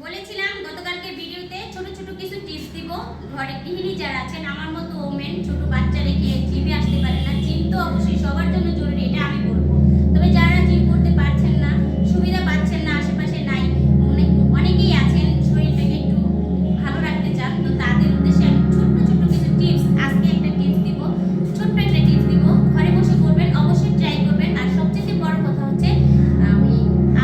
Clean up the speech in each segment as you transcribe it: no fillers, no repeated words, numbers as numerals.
বলেছিলাম গতকালকে ভিডিওতে ছোট ছোট কিছু টিপস দিব। ঘরে গৃহিণী যারা আছেন আমার মতো ওমেন, ছোট বাচ্চা রেখে জিমে আসতে পারে না, জিম তো অবশ্যই সবার জন্য জরুরি, এটা আমি বলবো। তবে যারা জিম করতে পারছেন না, সুবিধা পাচ্ছেন না, আশেপাশে নাই, অনেকেই আছেন শরীরটাকে একটু ভালো রাখতে চান, তো তাদের উদ্দেশ্যে আমি ছোট ছোট কিছু টিপস, আজকে একটা টিপস দিব, ছোট্ট একটা টিপস দিব। ঘরে বসে করবেন, অবশ্যই ট্রাই করবেন। আর সবচেয়ে বড় কথা হচ্ছে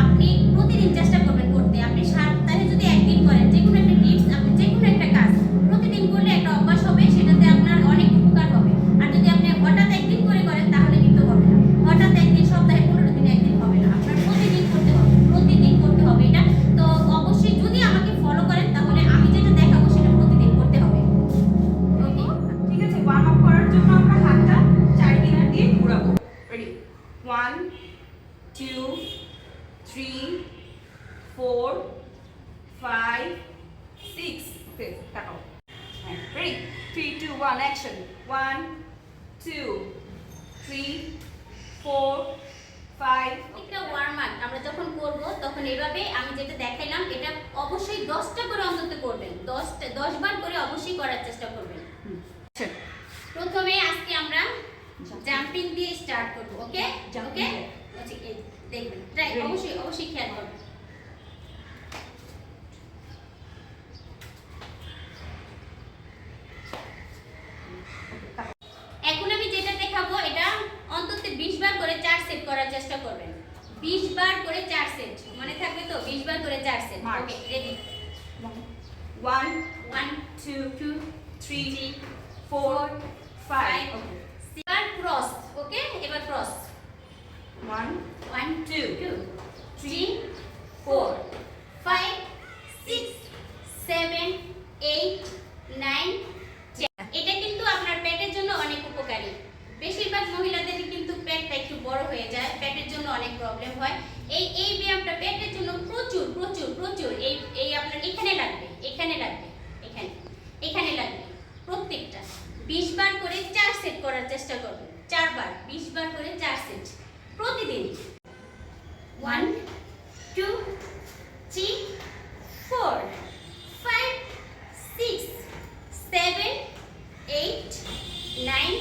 আপনি প্রতিদিন চেষ্টা করবেন করতে। আপনি সপ্তাহে যদি একদিন করেন যে কোনো একটা টিপস, আপনি যে কোনো একটা কাজ প্রতিদিন করলে একটা অভ্যাস হবে, সেটাতে আপনার অনেক উপকার হবে। আর যদি আপনি হঠাৎ একদিন করে করেন তাহলে কিন্তু হবে না। হঠাৎ একদিন, সপ্তাহে 15 দিন একদিন হবে না, আপনার প্রতিদিন করতে হবে, প্রতিদিন করতে হবে এটা। তো অবশ্যই যদি আমাকে ফলো করেন তাহলে আমি যেটা দেখাবো সেটা প্রতিদিন করতে হবে। ওকে, ঠিক আছে। ওয়ার্ম আপ করার জন্য আমরা হাতটা চারিদিকে দিয়ে ঘোরাবো। রেডি? 1 2 3 4 5 6 ওকে কাটো। হ্যাঁ, রেডি? 3 2 1 অ্যাকশন। 1 2 3 4 5 একটা ওয়ার্ম আপ আমরা যখন করব তখন এভাবে আমি যেটা দেখাইলাম এটা অবশ্যই 10টা করে অন্তত করবেন। 10 বার করে অবশ্যই করার চেষ্টা করবেন। অ্যাকশন। প্রথমে আজকে আমরা জাম্পিং দিয়ে স্টার্ট করব। ওকে ওকে, আচ্ছা এই দেখবেন, ট্রাই অবশ্যই অবশ্যই খেয়াল করবেন। এখন আমি যেটা দেখাবো এটা অন্তত 20 বার করে 4 সেট করার চেষ্টা করবেন। 20 বার করে 4 সেট, মনে থাকবে তো? 20 বার করে 4 সেট। ওকে, রেডি? 1 1 2 2 3 4 5 ওকে। এবার ক্রস। ওকে, এবার ক্রস। 1 1 2 2 3 4 5 6 7 8 9 10। এটা কিন্তু আপনার পেটের জন্য অনেক উপকারী। বেশিরভাগ মহিলাদের কিন্তু পেটটা একটু বড় হয়ে যায়, পেটের জন্য অনেক প্রবলেম হয়। এই ব্যায়ামটা পেটের জন্য প্রচুর প্রচুর প্রচুর। এই আপনার এখানে লাগবে, এখানে লাগবে, এখানে এখানে লাগবে। প্রত্যেকটা 20 বার করে 4 সেট করার চেষ্টা করবেন। 4 বার 20 বার করে 4 সেট প্রতিদিন। 1 2 3 4 5 6 7 8 9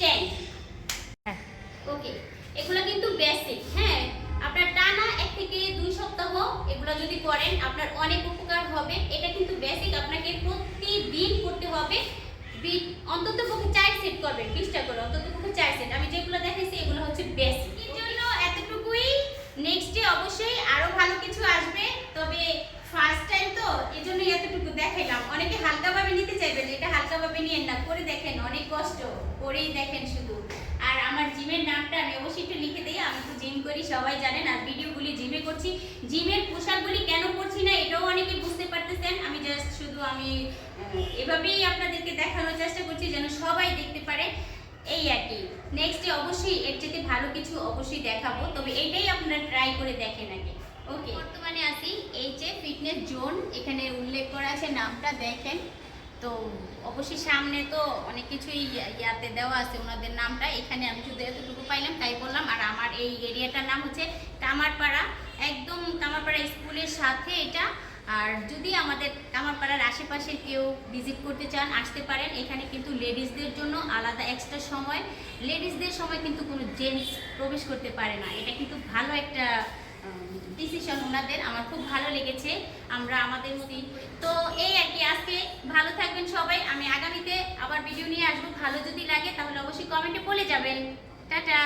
10। ওকে, এগুলো কিন্তু বেসিক। হ্যাঁ, আপনার টানা 1 থেকে 2 সপ্তাহ এগুলো যদি করেন আপনার অনেক উপকার হবে। এটা কিন্তু বেসিক, আপনাকে প্রতিদিন করতে হবে। অন্তত পক্ষে 4 সেট করবেন, 20টা করে অন্তত পক্ষে 4 সেট। আমি যেগুলো দেখাইছি এগুলো হচ্ছে বেসিক। এর জন্য এতটুকুই। নেক্সট ডে অবশ্যই আরো ভালো কিছু আসবে, তবে ফার্স্ট টাইম তো এজন্য এতটুকু দেখাইলাম। অনেকে হালকাভাবে নিতে চাইবেন, এটা হালকাভাবে নিয়েন না, করে দেখেন, অনেক কষ্ট, করেই দেখেন শুধু। আর আমার জিমের নামটা আমি অবশ্যই একটু লিখে দিই। আমি তো জিম করি, সবাই জানেন, আর ভিডিওগুলি জিমে করছি। জিমের পোশাকগুলি কেন করছি না এটাও অনেকে বুঝতে পারতেছেন। আমি জাস্ট শুধু এভাবেই আপনাদেরকে দেখানোর চেষ্টা করছি যেন সবাই দেখতে পারে, এই আর কি। নেক্সট ডে অবশ্যই এর চেয়ে ভালো কিছু অবশ্যই দেখাবো, তবে এইটাই আপনারা ট্রাই করে দেখেন আগে। ওকে, বর্তমানে আছি এই যে ফিটনেস জোন, এখানে উল্লেখ করা আছে, নামটা দেখেন। তো অবশ্যই সামনে তো অনেক কিছুই ইয়াতে দেওয়া আছে ওনাদের নামটা। এখানে আমি শুধু এতটুকু পাইলাম তাই বললাম। আর আমার এই এরিয়াটার নাম হচ্ছে কামারপাড়া, একদম কামারপাড়া স্কুলের সাথে এটা। আর যদি আমাদের কামারপাড়ার আশেপাশে কেউ ভিজিট করতে চান আসতে পারেন। এখানে কিন্তু লেডিসদের জন্য আলাদা এক্সট্রা সময়, লেডিসদের সময় কিন্তু কোনো জেন্টস প্রবেশ করতে পারে না। এটা কিন্তু ভালো একটা ডিসিশন ওনাদের, আমার খুব ভালো লেগেছে। আমরা আমাদের মতোই তো এই আর কি। আজকে ভালো থাকবেন সবাই, আমি আগামীতে আবার ভিডিও নিয়ে আসবো। ভালো যদি লাগে তাহলে অবশ্যই কমেন্টে বলে যাবেন। টাটা।